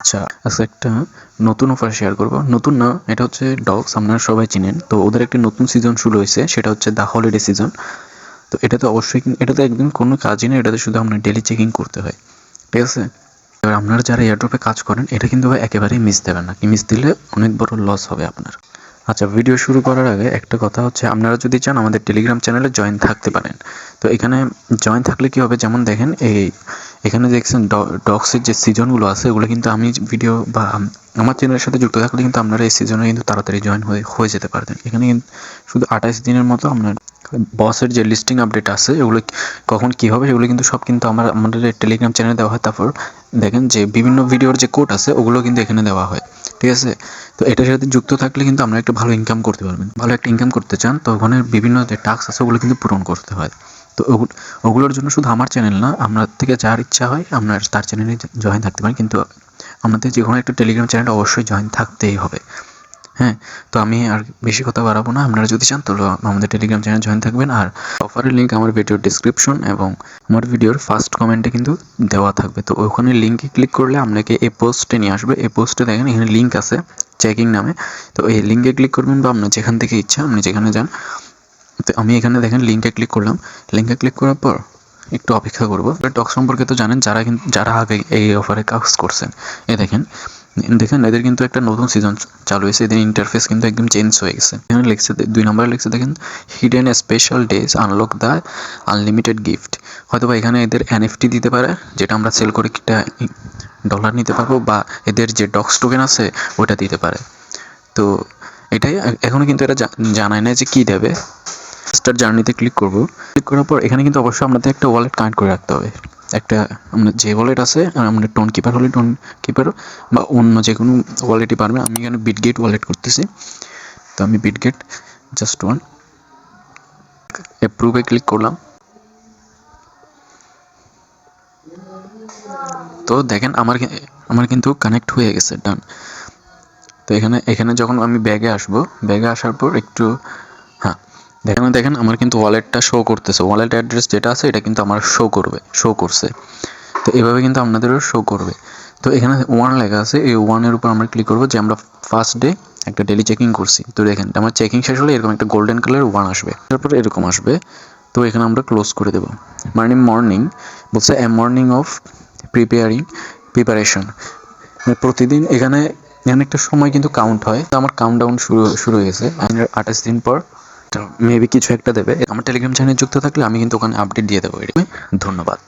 আচ্ছা, আজকে একটা নতুন অফার শেয়ার করব। নতুন না, এটা হচ্ছে ডগস, আপনারা সবাই চিনেন। তো ওদের একটা নতুন সিজন শুরু হয়েছে, সেটা হচ্ছে দ্য হলিডে সিজন। তো এটাতে অবশ্যই এটাতে একদম কোনো কাজই না, এটাতে শুধু আপনার ডেলি চেকিং করতে হয়, ঠিক আছে? এবার আপনারা যারা এয়ারড্রপে কাজ করেন, এটা কিন্তু একেবারেই মিস দেবেন না, কি মিস দিলে অনেক বড় লস হবে আপনার। আচ্ছা, ভিডিও শুরু করার আগে একটা কথা হচ্ছে, আপনারা যদি চান আমাদের টেলিগ্রাম চ্যানেলে জয়েন থাকতে পারেন। তো এখানে জয়েন থাকলে কি হবে, যেমন দেখেন এখানে দেখছেন ডগসের যে সিজনগুলো আছে, ওগুলো কিন্তু আমি ভিডিও বা আমার চ্যানেলের সাথে যুক্ত থাকলে কিন্তু আপনারা এই সিজনে কিন্তু তাড়াতাড়ি জয়েন হয়ে যেতে পারবেন। এখানে কিন্তু শুধু 28 দিনের মতো আপনার বসের যে লিস্টিং আপডেট আছে, এগুলো কখন কী হবে সেগুলো কিন্তু সব কিন্তু আমাদের টেলিগ্রাম চ্যানেলে দেওয়া হয়। তারপর দেখেন যে বিভিন্ন ভিডিওর যে কোড আছে, ওগুলো কিন্তু এখানে দেওয়া হয়, ঠিক আছে? তো এটার সাথে যুক্ত থাকলে কিন্তু আমরা একটা ভালো ইনকাম করতে পারবেন। ভালো একটা ইনকাম করতে চান তো ওখানে বিভিন্ন যে টাস্ক আছে, ওগুলো কিন্তু পূরণ করতে হয়। তো ওগুলোর জন্য শুধু আমার চ্যানেল না, আপনার থেকে যার ইচ্ছা হয় আপনার তার চ্যানেলে জয়েন থাকতে পারেন, কিন্তু আপনাদের যে কোনো একটা টেলিগ্রাম চ্যানেলে অবশ্যই জয়েন থাকতেই হবে। হ্যাঁ, তো আমি আর বেশি কথা বাড়াবো না। আপনারা যদি চান তাহলে আমাদের টেলিগ্রাম চ্যানেল জয়েন থাকবেন। আর অফারের লিঙ্ক আমার ভিডিওর ডিসক্রিপশন এবং আমার ভিডিওর ফার্স্ট কমেন্টে কিন্তু দেওয়া থাকবে। তো ওখানে লিঙ্কে ক্লিক করলে আপনাকে এই পোস্টে নিয়ে আসবে। এই পোস্টে দেখেন এখানে লিঙ্ক আছে চেকিং নামে। তো এই লিঙ্কে ক্লিক করবেন বা আপনার যেখান থেকে ইচ্ছা আপনি যেখানে যান। তো আমি এখানে দেখেন লিঙ্কে ক্লিক করলাম। লিঙ্কে ক্লিক করার পর একটু অপেক্ষা করবো। টক সম্পর্কে তো জানেন, যারা আগে এই অফারে কাজ করছেন। দেখেন এদের কিন্তু একটা নতুন সিজন চালু হয়েছে। এদের ইন্টারফেস কিন্তু একদম চেঞ্জ হয়ে গেছে। এখানে লিখছে 2 নম্বরে লিখছে দেখেন, hidden special days unlock the unlimited gift. হয়তো বা এখানে এদের NFT দিতে পারে, যেটা আমরা সেল করে একটা ডলার নিতে পারবো, বা এদের যে ডগস টোকেন আছে ওটা দিতে পারে। তো এটাই এখনও কিন্তু এটা জানায় না যে কী দেবে। স্টার্ট জার্নিতে ক্লিক করব। ক্লিক করার পর এখানে কিন্তু অবশ্যই আপনাদের একটা ওয়ালেট কানেক্ট করে রাখতে হবে। একটা আপনার যে ওয়ালেট আছে, আমাদের টোন কিপার হলে টোন কিপার বা অন্য যে কোনো ওয়ালেটই পারবেন। আমি এখানে বিটগেট ওয়ালেট করতেছি। তো আমি বিটগেট জাস্ট ওয়ান অ্যাপ্রুভে ক্লিক করলাম। তো দেখেন আমার কিন্তু কানেক্ট হয়ে গেছে, ডান। তো এখানে যখন আমি ব্যাগে আসার পর একটু, হ্যাঁ, দেখেন আমার কিন্তু ওয়ালেটটা শো করতেছে। ওয়ালেট অ্যাড্রেস যেটা আছে এটা কিন্তু আমার শো করছে। তো এভাবে কিন্তু আপনাদেরও শো করবে। তো এখানে 1 লেখা আছে, এই 1-এর উপর আমরা ক্লিক করবো যে আমরা ফার্স্ট ডে একটা ডেলি চেকিং করছি। তো দেখেন আমার চেকিং শেষ হলে এরকম একটা গোল্ডেন কালার 1 আসবে, তারপর এরকম আসবে। তো এখানে আমরা ক্লোজ করে দেবো। মর্নিং বলছে মর্নিং অফ প্রিপারেশন। প্রতিদিন এখানে একটা সময় কিন্তু কাউন্ট হয়। তো আমার কাউন্টডাউন শুরু হয়ে গেছে। 28 দিন পর মেবি কিছু একটা দেবে। আমার টেলিগ্রাম চ্যানেলে যুক্ত থাকলে আমি কিন্তু ওখানে আপডেট দিয়ে দেবো। ধন্যবাদ।